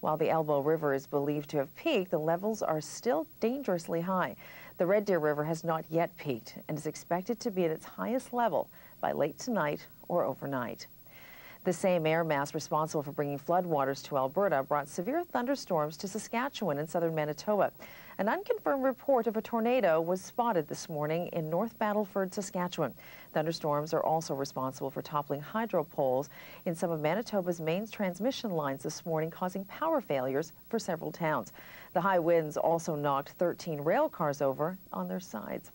While the Elbow River is believed to have peaked, the levels are still dangerously high. The Red Deer River has not yet peaked and is expected to be at its highest level by late tonight or overnight. The same air mass responsible for bringing floodwaters to Alberta brought severe thunderstorms to Saskatchewan and southern Manitoba. An unconfirmed report of a tornado was spotted this morning in North Battleford, Saskatchewan. Thunderstorms are also responsible for toppling hydro poles in some of Manitoba's main transmission lines this morning, causing power failures for several towns. The high winds also knocked 13 rail cars over on their sides.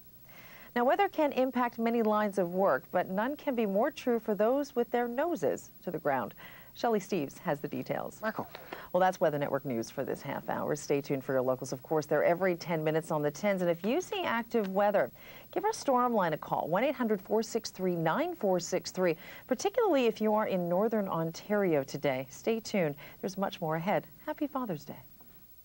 Now, weather can impact many lines of work, but none can be more true for those with their noses to the ground. Shelley Steeves has the details. Marco. Well, that's Weather Network News for this half hour. Stay tuned for your locals. Of course, they're every 10 minutes on the 10s. And if you see active weather, give our storm line a call, 1-800-463-9463, particularly if you are in northern Ontario today. Stay tuned. There's much more ahead. Happy Father's Day.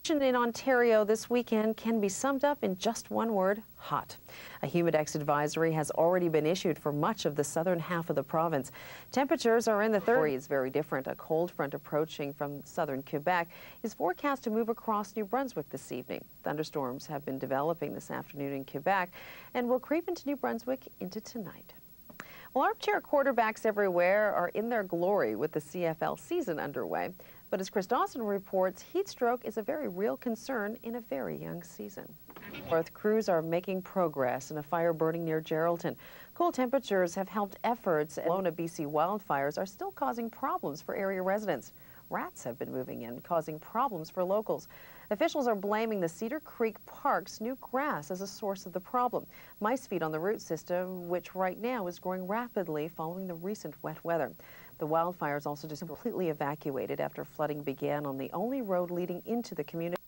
In Ontario this weekend can be summed up in just one word: hot. A humidex advisory has already been issued for much of the southern half of the province. Temperatures are in the 30s. Very different. A cold front approaching from southern Quebec is forecast to move across New Brunswick this evening. Thunderstorms have been developing this afternoon in Quebec and will creep into New Brunswick into tonight. Well, armchair quarterbacks everywhere are in their glory with the CFL season underway. But as Chris Dawson reports, heat stroke is a very real concern in a very young season. North crews are making progress in a fire burning near Geraldton. Cool temperatures have helped efforts. Kelowna, BC wildfires are still causing problems for area residents. Rats have been moving in, causing problems for locals. Officials are blaming the Cedar Creek Park's new grass as a source of the problem. Mice feed on the root system, which right now is growing rapidly following the recent wet weather. The wildfires also just completely evacuated after flooding began on the only road leading into the community.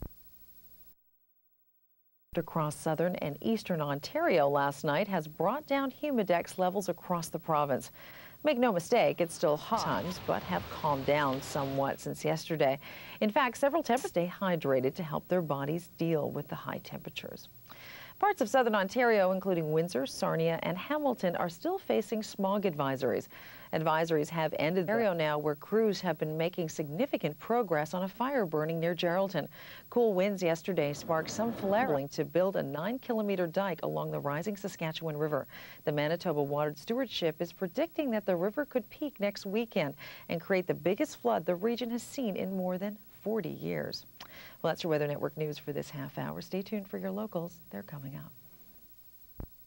Across southern and eastern Ontario last night has brought down humidex levels across the province. Make no mistake, it's still hot times, but have calmed down somewhat since yesterday. In fact, several temperatures stay hydrated to help their bodies deal with the high temperatures. Parts of southern Ontario, including Windsor, Sarnia, and Hamilton, are still facing smog advisories. Advisories have ended in Ontario now, where crews have been making significant progress on a fire burning near Geraldton. Cool winds yesterday sparked some flaring to build a 9-kilometer dike along the rising Saskatchewan River. The Manitoba Water Stewardship is predicting that the river could peak next weekend and create the biggest flood the region has seen in more than 40 years. Well, that's your Weather Network news for this half hour. Stay tuned for your locals. They're coming up.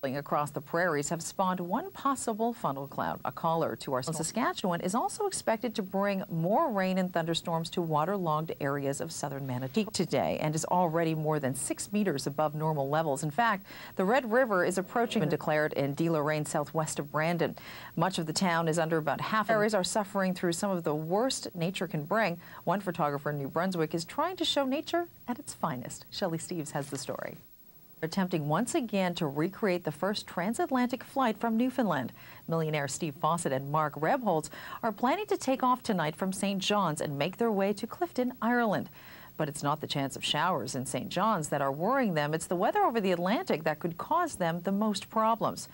Across the prairies have spawned one possible funnel cloud. A caller to our Saskatchewan is also expected to bring more rain and thunderstorms to waterlogged areas of southern Manitoba today and is already more than 6 meters above normal levels. In fact, the Red River is approaching, declared in De Lorraine, southwest of Brandon. Much of the town is under about half. Areas are suffering through some of the worst nature can bring. One photographer in New Brunswick is trying to show nature at its finest. Shelley Steeves has the story. Attempting once again to recreate the first transatlantic flight from Newfoundland. Millionaire Steve Fawcett and Mark Rebholz are planning to take off tonight from St. John's and make their way to Clifton, Ireland. But it's not the chance of showers in St. John's that are worrying them. It's the weather over the Atlantic that could cause them the most problems.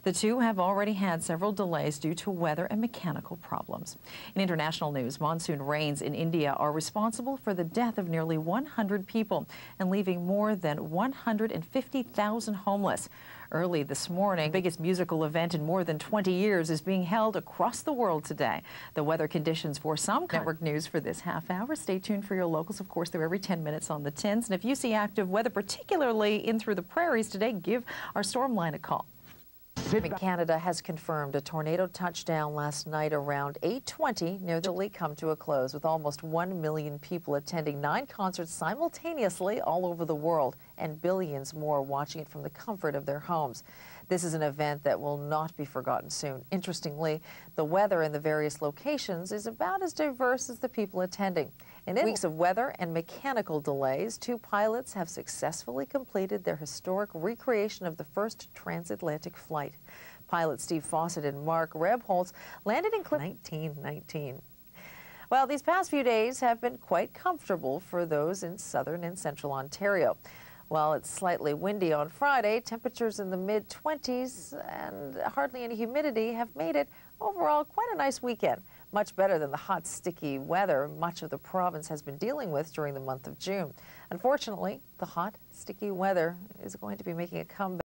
The two have already had several delays due to weather and mechanical problems. In international news, monsoon rains in India are responsible for the death of nearly 100 people and leaving more than 150,000 homeless. Early this morning, the biggest musical event in more than 20 years is being held across the world today. The weather conditions for some network news for this half hour. Stay tuned for your locals. Of course, they're every 10 minutes on the 10s. And if you see active weather, particularly in through the prairies today, give our storm line a call. Canada has confirmed a tornado touchdown last night around 8:20 near the lake come to a close, with almost 1 million people attending 9 concerts simultaneously all over the world and billions more watching it from the comfort of their homes. This is an event that will not be forgotten soon. Interestingly, the weather in the various locations is about as diverse as the people attending. In weeks of weather and mechanical delays, 2 pilots have successfully completed their historic recreation of the first transatlantic flight. Pilots Steve Fawcett and Mark Rebholz landed in 1919. Well, these past few days have been quite comfortable for those in southern and central Ontario. While it's slightly windy on Friday, temperatures in the mid-20s and hardly any humidity have made it overall quite a nice weekend. much better than the hot, sticky weather much of the province has been dealing with during the month of June. Unfortunately, the hot, sticky weather is going to be making a comeback.